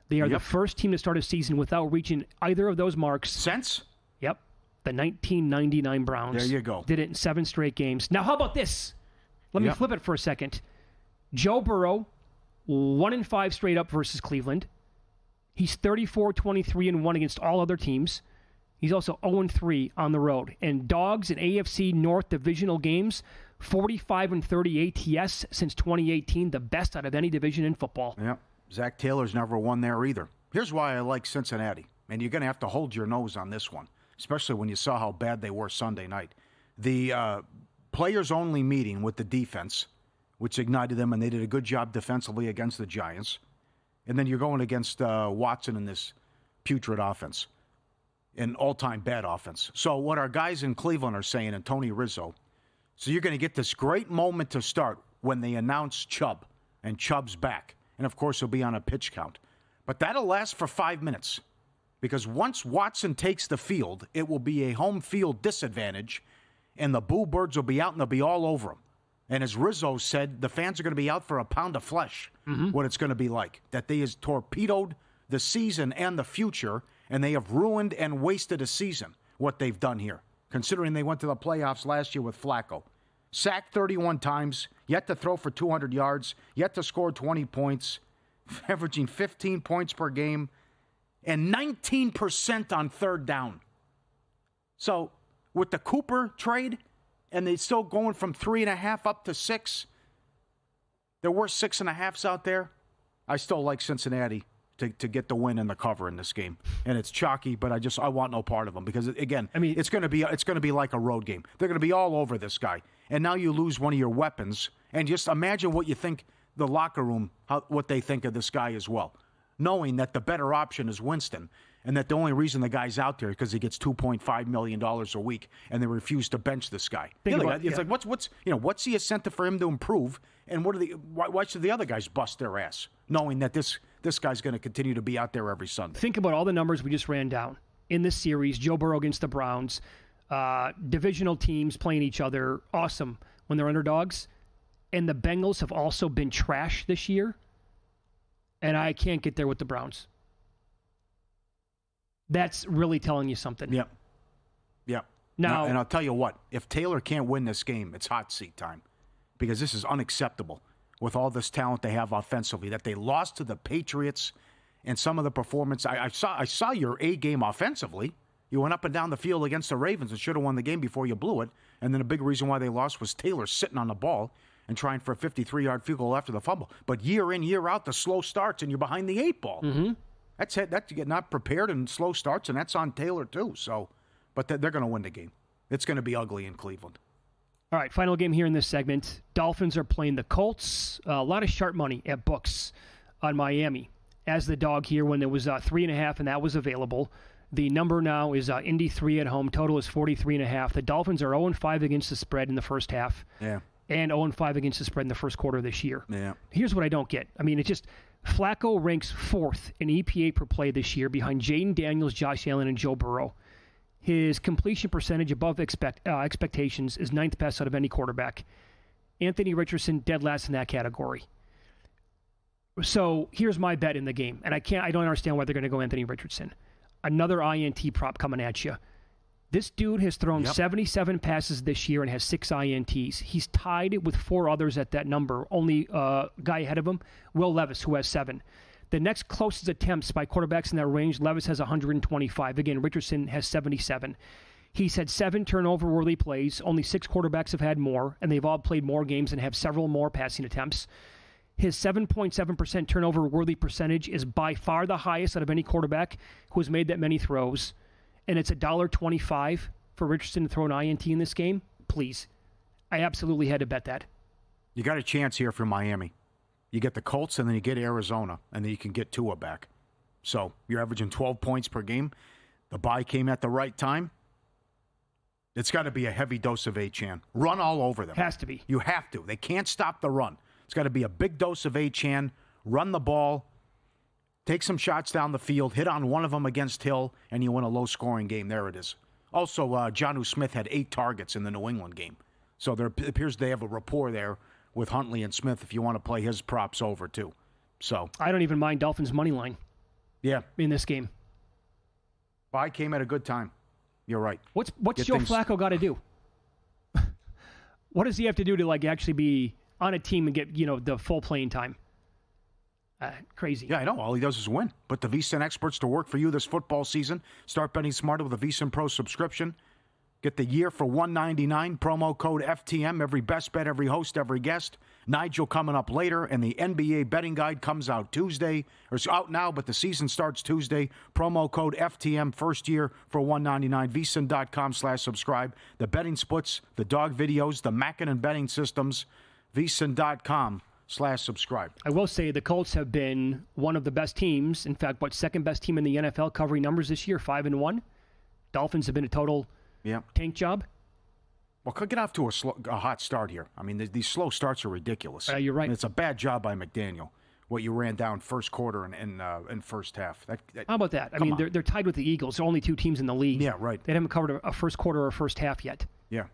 Speaker 4: They are the first team to start a season without reaching either of those marks.
Speaker 5: Since?
Speaker 4: Yep. The 1999 Browns.
Speaker 5: There you go.
Speaker 4: Did it in 7 straight games. Now, how about this? Let me flip it for a second. Joe Burrow, 1-5 straight up versus Cleveland. He's 34-23-1 against all other teams. He's also 0-3 on the road. And dogs in AFC North divisional games, 45-30 ATS since 2018, the best out of any division in football.
Speaker 5: Yep. Zach Taylor's never won there either. Here's why I like Cincinnati. And you're going to have to hold your nose on this one, especially when you saw how bad they were Sunday night. The players-only meeting with the defense, which ignited them, and they did a good job defensively against the Giants. And then you're going against Watson in this putrid offense, an all-time bad offense. So what our guys in Cleveland are saying, and Tony Rizzo, so you're going to get this great moment to start when they announce Chubb, and Chubb's back. And, of course, he'll be on a pitch count. But that'll last for 5 minutes, because once Watson takes the field, it will be a home field disadvantage, and the Boo Birds will be out, and they'll be all over him. And as Rizzo said, the fans are going to be out for a pound of flesh, what it's going to be like. That they has torpedoed the season and the future, and they have ruined and wasted a season, what they've done here, considering they went to the playoffs last year with Flacco. Sacked 31 times, yet to throw for 200 yards, yet to score 20 points, averaging 15 points per game, and 19% on third down. So with the Cooper trade, and they're still going from 3.5 up to 6. There were 6.5s out there. I still like Cincinnati to get the win and the cover in this game. And it's chalky, but I want no part of them because, again, it's going to be like a road game. They're going to be all over this guy. And now you lose one of your weapons. And just imagine what you think the locker room, what they think of this guy as well, knowing that the better option is Winston. And that the only reason the guy's out there is because he gets $2.5 million a week, and they refuse to bench this guy. It's like what's the incentive for him to improve, and why should the other guys bust their ass, knowing that this guy's going to continue to be out there every Sunday?
Speaker 4: Think about all the numbers we just ran down in this series. Joe Burrow against the Browns, divisional teams playing each other, awesome when they're underdogs, and the Bengals have also been trash this year, and I can't get there with the Browns. That's really telling you something.
Speaker 5: Yep.
Speaker 4: Now,
Speaker 5: and I'll tell you what, if Taylor can't win this game, it's hot seat time, because this is unacceptable with all this talent they have offensively, that they lost to the Patriots and some of the performance. I saw your A game offensively. You went up and down the field against the Ravens and should have won the game before you blew it. And then a big reason why they lost was Taylor sitting on the ball and trying for a 53-yard field goal after the fumble. But year in, year out, the slow starts, and you're behind the 8 ball.
Speaker 4: Mm-hmm.
Speaker 5: That's it. That's get not prepared and slow starts, and that's on Taylor too. So, but they're going to win the game. It's going to be ugly in Cleveland.
Speaker 4: All right, final game here in this segment. Dolphins are playing the Colts. A lot of sharp money at books on Miami as the dog here when there was 3.5, and that was available. The number now is Indy 3 at home. Total is 43.5. The Dolphins are 0-5 against the spread in the first half.
Speaker 5: Yeah.
Speaker 4: And 0-5 against the spread in the first quarter of this year.
Speaker 5: Yeah.
Speaker 4: Here's what I don't get. It's just Flacco ranks 4th in EPA per play this year behind Jaden Daniels, Josh Allen, and Joe Burrow. His completion percentage above expectations is 9th best out of any quarterback. Anthony Richardson dead last in that category. So here's my bet in the game, and I don't understand why they're going to go Anthony Richardson. Another INT prop coming at you. This dude has thrown 77 passes this year and has 6 INTs. He's tied with 4 others at that number. Only guy ahead of him, Will Levis, who has 7. The next closest attempts by quarterbacks in that range, Levis has 125. Again, Richardson has 77. He's had 7 turnover-worthy plays. Only 6 quarterbacks have had more, and they've all played more games and have several more passing attempts. His 7.7% turnover-worthy percentage is by far the highest out of any quarterback who has made that many throws. And it's $1.25 for Richardson to throw an INT in this game. Please. I absolutely had to bet that.
Speaker 5: You got a chance here for Miami. You get the Colts, and then you get Arizona, and then you can get Tua back. So you're averaging 12 points per game. The bye came at the right time. It's got to be a heavy dose of A-Chan. Run all over them.
Speaker 4: Has to be.
Speaker 5: You have to. They can't stop the run. It's got to be a big dose of A-Chan. Run the ball. Take some shots down the field, hit on one of them against Hill, and you win a low-scoring game. There it is. Also, Jonnu Smith had 8 targets in the New England game. So there appears they have a rapport there with Huntley and Smith if you want to play his props over, too. So
Speaker 4: I don't even mind Dolphins' money line.
Speaker 5: Yeah.
Speaker 4: In this game.
Speaker 5: Bye came at a good time. You're right.
Speaker 4: What's Joe Flacco got to do? What does he have to do to actually be on a team and get the full playing time? Crazy.
Speaker 5: Yeah, I know. All he does is win. Put the VSiN experts to work for you this football season. Start betting smarter with a VSiN Pro subscription. Get the year for $199. Promo code FTM. Every best bet, every host, every guest. Nigel coming up later, and the NBA betting guide comes out Tuesday. Or it's out now, but the season starts Tuesday. Promo code FTM, first year for $199. VSiN.com/subscribe. The betting splits, the dog videos, the Mackinnon betting systems. VSiN.com VSiN.com/subscribe.
Speaker 4: I will say the Colts have been one of the best teams. In fact, second best team in the NFL covering numbers this year, 5-1. Dolphins have been a total tank job.
Speaker 5: Well, could get off to a hot start here. I mean, these slow starts are ridiculous.
Speaker 4: You're right.
Speaker 5: And it's a bad job by McDaniel, what you ran down first quarter and first half.
Speaker 4: How about that? I mean, they're tied with the Eagles. There are only two teams in the league.
Speaker 5: Yeah, right.
Speaker 4: They haven't covered a first quarter or a first half yet.
Speaker 5: Yeah.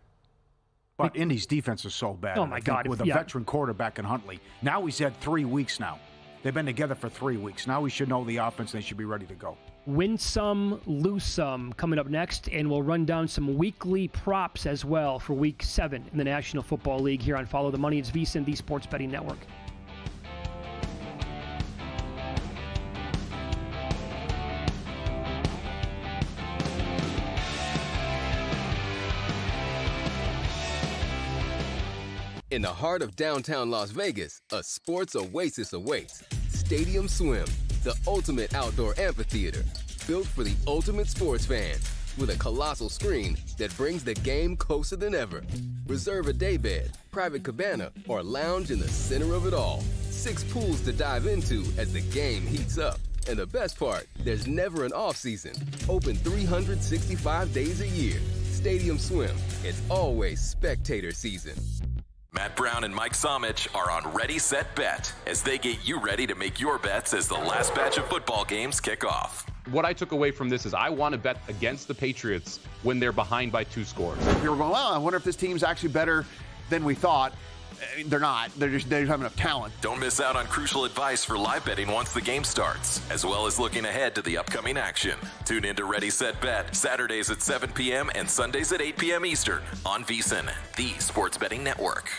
Speaker 5: But Indy's defense is so bad.
Speaker 4: Oh, my God.
Speaker 5: With a veteran quarterback in Huntley. Now he's had 3 weeks now. They've been together for 3 weeks. Now we should know the offense. They should be ready to go.
Speaker 4: Win some, lose some coming up next, and we'll run down some weekly props as well for Week 7 in the National Football League here on Follow the Money. It's VSiN, the Sports Betting Network.
Speaker 13: In the heart of downtown Las Vegas, a sports oasis awaits. Stadium Swim, the ultimate outdoor amphitheater, built for the ultimate sports fan, with a colossal screen that brings the game closer than ever. Reserve a daybed, private cabana, or lounge in the center of it all. 6 pools to dive into as the game heats up. And the best part, there's never an off-season. Open 365 days a year. Stadium Swim, it's always spectator season.
Speaker 8: Matt Brown and Mike Somich are on Ready, Set, Bet as they get you ready to make your bets as the last batch of football games kick off.
Speaker 14: What I took away from this is I want to bet against the Patriots when they're behind by 2 scores.
Speaker 15: We were going, well, I wonder if this team's actually better than we thought. They're not. They just have enough talent.
Speaker 8: Don't miss out on crucial advice for live betting once the game starts, as well as looking ahead to the upcoming action. Tune in to Ready, Set, Bet, Saturdays at 7 p.m. and Sundays at 8 p.m. Eastern on VSiN, the Sports Betting Network.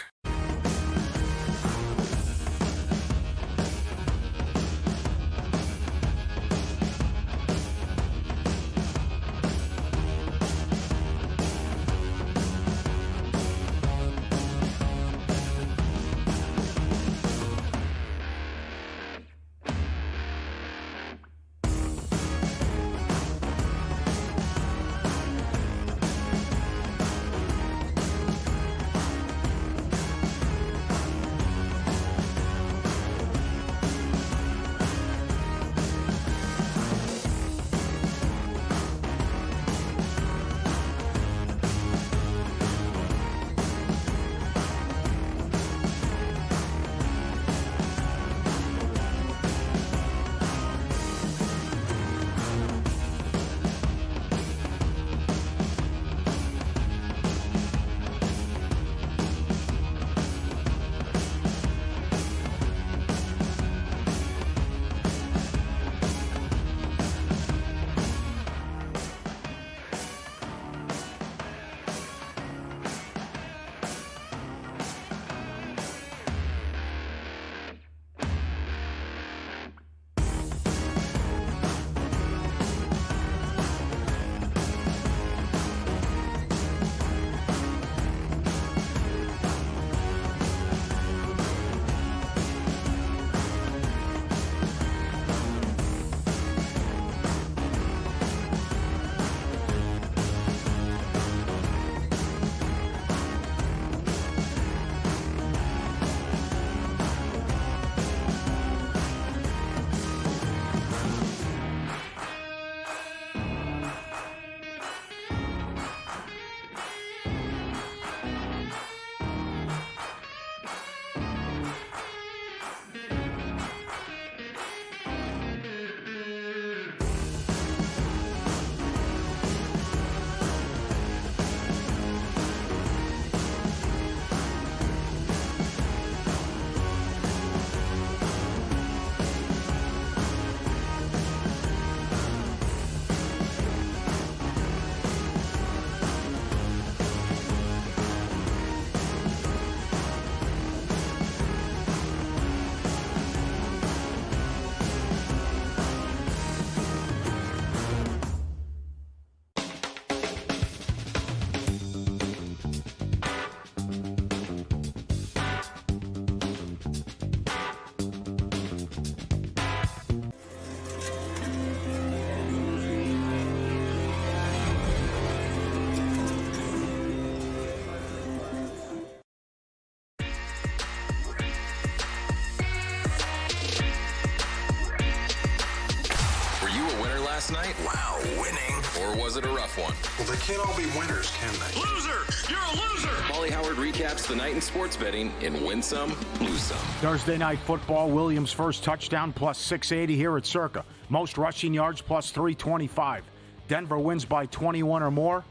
Speaker 8: last night? Wow, winning. Or was it a rough one?
Speaker 16: Well, they can't all be winners, can they?
Speaker 8: Loser! You're a loser! Pauly Howard recaps the night in sports betting in Win Some, Lose Some.
Speaker 5: Thursday night football, Williams' first touchdown plus 680 here at Circa. Most rushing yards plus 325. Denver wins by 21 or more,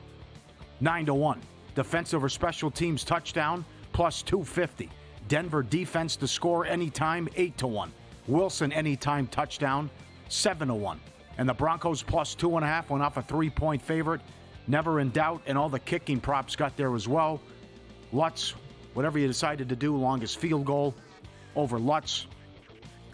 Speaker 5: 9-1. Defensive or special teams touchdown plus 250. Denver defense to score anytime, 8-1. Wilson anytime touchdown, 7-1. And the Broncos plus 2.5 went off a 3-point favorite. Never in doubt, and all the kicking props got there as well. Lutz, whatever you decided to do, longest field goal over Lutz,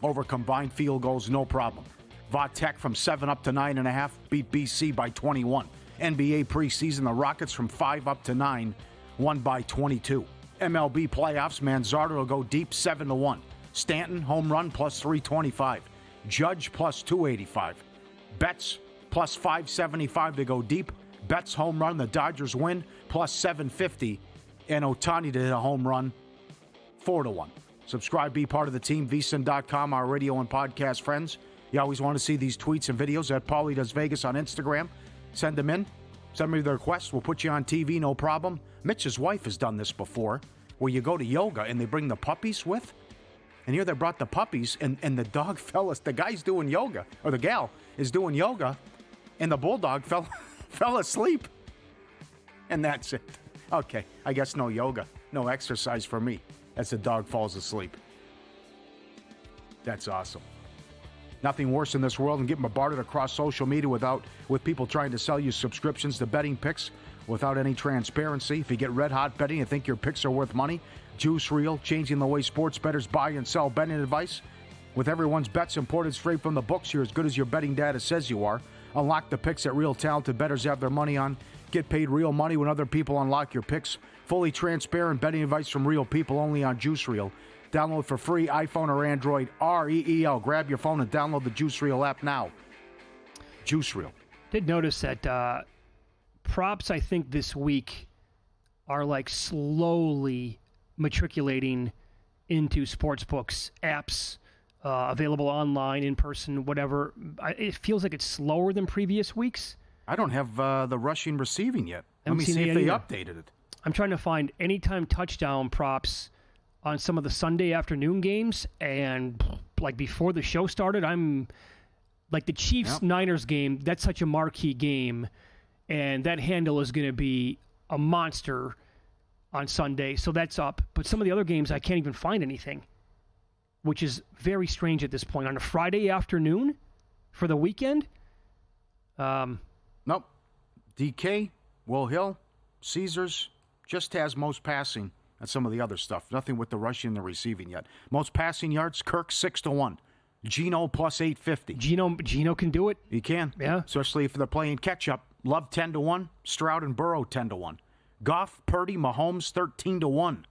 Speaker 5: over combined field goals, no problem. Va-Tech from 7 up to 9.5, beat BC by 21. NBA preseason, the Rockets from 5 up to 9, won by 22. MLB playoffs, Manzardo will go deep 7-1. Stanton, home run plus 325. Judge plus 285. Betts plus 575 to go deep. Betts home run, the Dodgers win plus 750. And Ohtani to hit a home run, 4-1. Subscribe, be part of the team, VSiN.com, our radio and podcast friends. You always want to see these tweets and videos at Pauly Does Vegas on Instagram. Send them in. Send me the requests. We'll put you on TV, no problem. Mitch's wife has done this before, where you go to yoga and they bring the puppies with. And here they brought the puppies, and the dog the guy's doing yoga, or the gal is doing yoga, and the bulldog fell asleep. And that's it. Okay, I guess no yoga, no exercise for me as the dog falls asleep. That's awesome. Nothing worse in this world than getting bombarded across social media with people trying to sell you subscriptions to betting picks without any transparency. If you get red hot betting and think your picks are worth money, Juice Reel, changing the way sports bettors buy and sell betting advice. With everyone's bets imported straight from the books, you're as good as your betting data says you are. Unlock the picks that real talented bettors have their money on. Get paid real money when other people unlock your picks. Fully transparent betting advice from real people only on Juice Reel. Download for free, iPhone or Android, REEL. Grab your phone and download the Juice Reel app now. Juice Reel.
Speaker 4: Did notice that props, I think, this week are like slowly matriculating into sportsbooks, apps, available online, in person, whatever. It feels like it's slower than previous weeks.
Speaker 5: I don't have the rushing receiving yet. Let me see if they updated it.
Speaker 4: I'm trying to find anytime touchdown props on some of the Sunday afternoon games, and like before the show started, I'm like the Chiefs-Niners game, that's such a marquee game, and that handle is going to be a monster on Sunday, so that's up. But some of the other games, I can't even find anything, which is very strange at this point. On a Friday afternoon for the weekend?
Speaker 5: Nope. DK, Will Hill, Caesars, just has most passing and some of the other stuff. Nothing with the rushing and the receiving yet. Most passing yards, Kirk 6-1. Geno plus 850.
Speaker 4: Geno can do it.
Speaker 5: He can.
Speaker 4: Yeah.
Speaker 5: Especially if they're playing catch-up. Love 10-1. Stroud and Burrow 10-1. Goff, Purdy, Mahomes 13-1.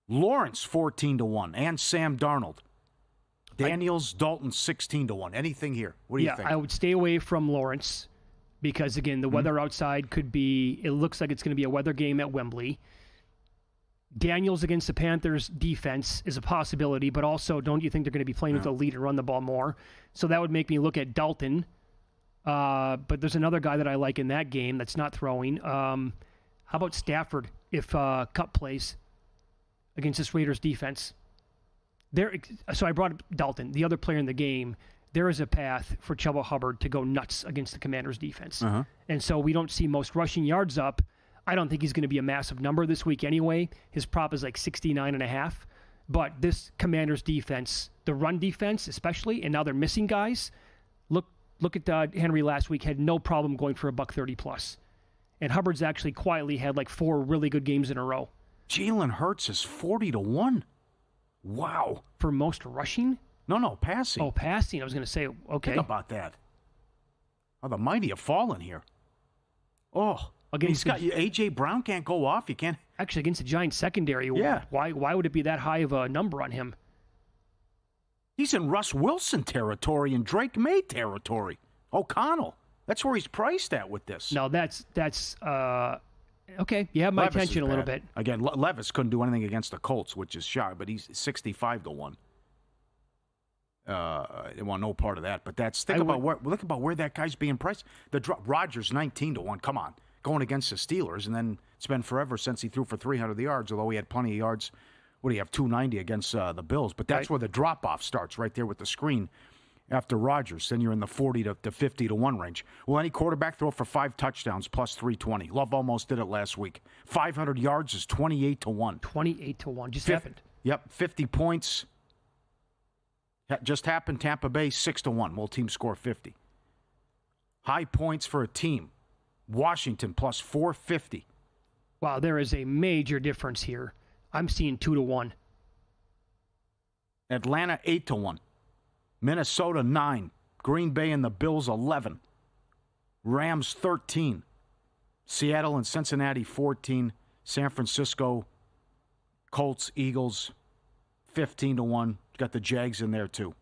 Speaker 5: Lawrence 14-1. And Sam Darnold. Daniels, Dalton 16-1. Anything here? What do you think?
Speaker 4: I would stay away from Lawrence because, again, the weather outside could be, it looks like it's going to be a weather game at Wembley. Daniels against the Panthers defense is a possibility, but also don't you think they're going to be playing with the lead and run the ball more? So that would make me look at Dalton. But there's another guy that I like in that game that's not throwing. How about Stafford if Cup plays against this Raiders defense? So I brought up Dalton, the other player in the game. There is a path for Chuba Hubbard to go nuts against the Commanders defense. And so we don't see most rushing yards up. I don't think he's going to be a massive number this week anyway. His prop is like 69.5. But this Commanders defense, the run defense especially, and now they're missing guys. Look at Henry last week, had no problem going for $130 plus. And Hubbard's actually quietly had like 4 really good games in a row.
Speaker 5: Jalen Hurts is 40-1. Wow.
Speaker 4: For most rushing?
Speaker 5: No, passing.
Speaker 4: Oh, passing. I was going to say, okay.
Speaker 5: Think about that. Oh, the mighty have fallen here. Oh. A.J. Brown can't go off. You can't.
Speaker 4: Actually, against the Giants secondary, why would it be that high of a number on him?
Speaker 5: He's in Russ Wilson territory and Drake May territory. O'Connell. That's where he's priced at with this.
Speaker 4: No, that's okay. You have my attention a little bit.
Speaker 5: Again, Levis couldn't do anything against the Colts, which is shy, but he's 65-1. Well, no part of that. But look about where that guy's being priced. Rodgers 19-1. Come on, going against the Steelers, and then it's been forever since he threw for 300 yards. Although he had plenty of yards. What do you have? 290 against the Bills. But that's where the drop off starts, right there with the screen. After Rodgers, then you're in the 40 to 50-1 range. Will any quarterback throw for 5 touchdowns plus 320? Love almost did it last week. 500 yards is 28-1.
Speaker 4: 28-1 just happened.
Speaker 5: Yep, 50 points. Just happened. Tampa Bay 6-1. Will team score 50? High points for a team. Washington plus 450.
Speaker 4: Wow, there is a major difference here. I'm seeing 2-1.
Speaker 5: Atlanta 8-1. Minnesota 9. Green Bay and the Bills 11. Rams 13. Seattle and Cincinnati 14. San Francisco, Colts, Eagles 15-1. Got the Jags in there too.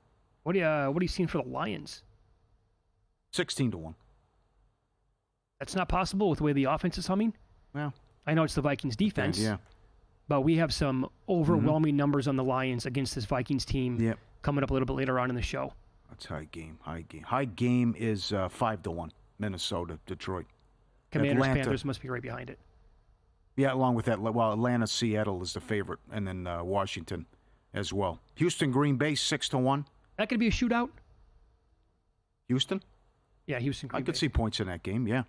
Speaker 4: What are you seeing for the Lions?
Speaker 5: 16-1.
Speaker 4: That's not possible with the way the offense is humming.
Speaker 5: Well,
Speaker 4: I know it's the Vikings defense.
Speaker 5: Yeah.
Speaker 4: But we have some overwhelming numbers on the Lions against this Vikings team coming up a little bit later on in the show.
Speaker 5: That's high game. High game is 5-1. Minnesota, Detroit.
Speaker 4: Commanders, Panthers must be right behind it.
Speaker 5: Yeah, along with that. Well, Atlanta, Seattle is the favorite, and then Washington as well. Houston, Green Bay, 6-1.
Speaker 4: That could be a shootout.
Speaker 5: Houston?
Speaker 4: Yeah, Houston, Green
Speaker 5: Bay. I could see points in that game, yeah.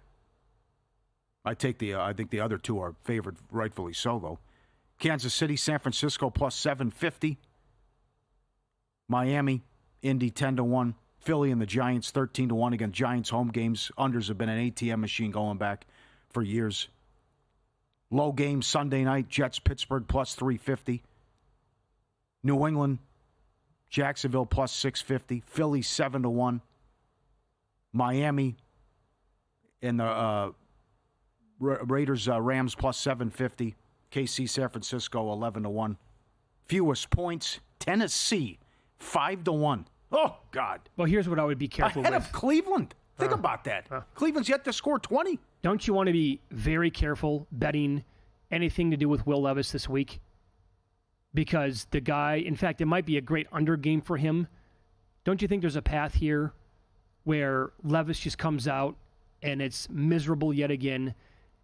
Speaker 5: I think the other two are favored, rightfully so, though. Kansas City, San Francisco plus 750. Miami, Indy 10-1. Philly and the Giants 13-1. Again, Giants home games. Unders have been an ATM machine going back for years. Low game Sunday night. Jets, Pittsburgh plus 350. New England, Jacksonville plus 650. Philly 7-1. Miami and the Raiders, Rams plus 750. KC, San Francisco 11-1. Fewest points, Tennessee 5-1. Oh God!
Speaker 4: Well, here's what I would be careful
Speaker 5: ahead
Speaker 4: with.
Speaker 5: of Cleveland. Think about that. Cleveland's yet to score 20.
Speaker 4: Don't you want to be very careful betting anything to do with Will Levis this week? Because the guy, in fact, it might be a great under game for him. Don't you think there's a path here where Levis just comes out and it's miserable yet again,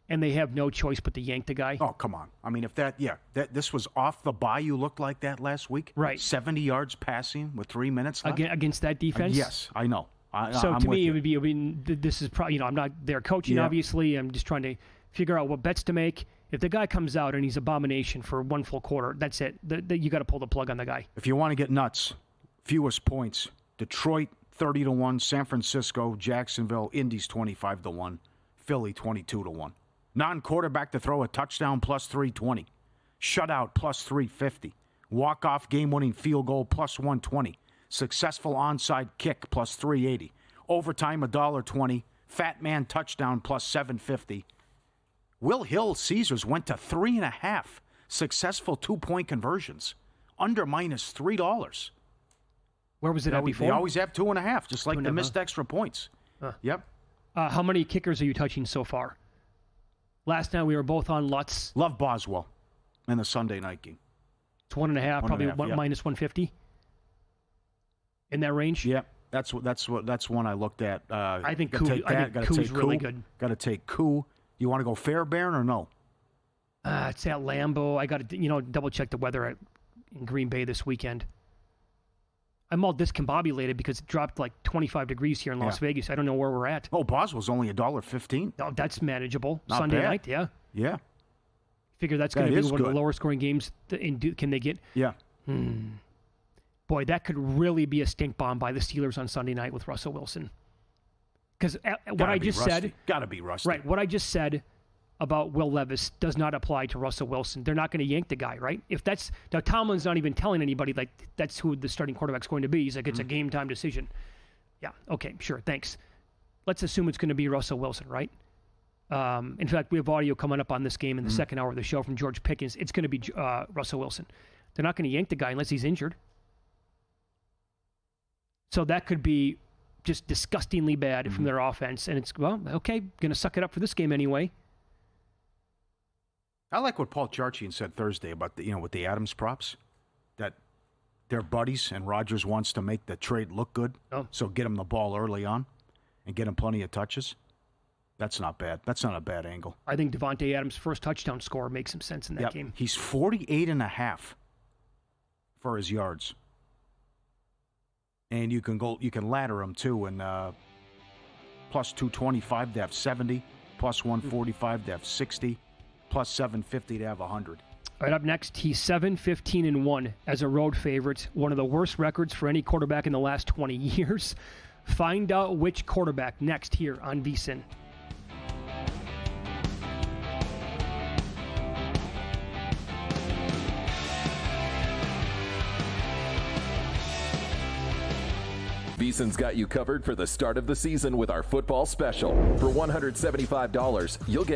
Speaker 4: and they have no choice but to yank the guy?
Speaker 5: Oh, come on. I mean, if this was off the bayou looked like that last week.
Speaker 4: Right.
Speaker 5: 70 yards passing with 3 minutes left.
Speaker 4: Against that defense?
Speaker 5: Yes, I know.
Speaker 4: So
Speaker 5: I'm
Speaker 4: to me,
Speaker 5: you.
Speaker 4: it would be, this is probably, I'm not there coaching, obviously. I'm just trying to figure out what bets to make. If the guy comes out and he's abomination for one full quarter, that's it. You got to pull the plug on the guy.
Speaker 5: If you want to get nuts, fewest points, Detroit 30-1, San Francisco, Jacksonville, Indy's 25-1, Philly 22-1. Non-quarterback to throw a touchdown plus 320. Shutout plus 350. Walk-off game-winning field goal plus 120. Successful onside kick plus 380. Overtime $1.20. Fat man touchdown plus 750. Will Hill Caesars went to 3.5 successful 2-point conversions. Under minus $3.
Speaker 4: Where was it at before?
Speaker 5: They always have 2.5, just like the missed extra points. Yep.
Speaker 4: How many kickers are you touching so far? Last night we were both on Lutz.
Speaker 5: Love Boswell in the Sunday night game.
Speaker 4: It's 1.5, probably minus 150. In that range?
Speaker 5: Yep. That's one I looked at.
Speaker 4: I think Koo's really good.
Speaker 5: Got to take Koo. You want to go Fairbairn or no?
Speaker 4: It's at Lambeau. I got to double check the weather in Green Bay this weekend. I'm all discombobulated because it dropped like 25 degrees here in Las Vegas. I don't know where we're at.
Speaker 5: Oh, Boswell's only $1.15.
Speaker 4: Oh, that's manageable.
Speaker 5: Not
Speaker 4: Sunday
Speaker 5: bad.
Speaker 4: night, yeah.
Speaker 5: Yeah.
Speaker 4: Figure that's going to be one of the lower scoring games. Can they get?
Speaker 5: Yeah.
Speaker 4: Boy, that could really be a stink bomb by the Steelers on Sunday night with Russell Wilson. Because what I just said...
Speaker 5: Got to be rusty.
Speaker 4: Right, what I just said about Will Levis does not apply to Russell Wilson. They're not going to yank the guy, right? Now, Tomlin's not even telling anybody like that's who the starting quarterback's going to be. He's like, it's a game-time decision. Yeah, okay, sure, thanks. Let's assume it's going to be Russell Wilson, right? In fact, we have audio coming up on this game in the second hour of the show from George Pickens. It's going to be Russell Wilson. They're not going to yank the guy unless he's injured. So that could be just disgustingly bad from their offense. And it's, well, okay, going to suck it up for this game anyway. I
Speaker 5: like what Paul Charchian said Thursday about with the Adams props, that They're buddies, and Rodgers wants to make the trade look good.
Speaker 4: Oh.
Speaker 5: So get him the ball early on and get him plenty of touches. That's not bad. That's not a bad angle.
Speaker 4: I think Devontae Adams' first touchdown score makes some sense in that game.
Speaker 5: He's 48.5 for his yards. And you can ladder him too, and plus 225 to have 70, plus 145 to have 60, plus 750 to have 100.
Speaker 4: All right, up next, he's 7-15-1 as a road favorite, one of the worst records for any quarterback in the last 20 years. Find out which quarterback next here on VSiN.
Speaker 8: VSiN's got you covered for the start of the season with our football special. For $175, you'll get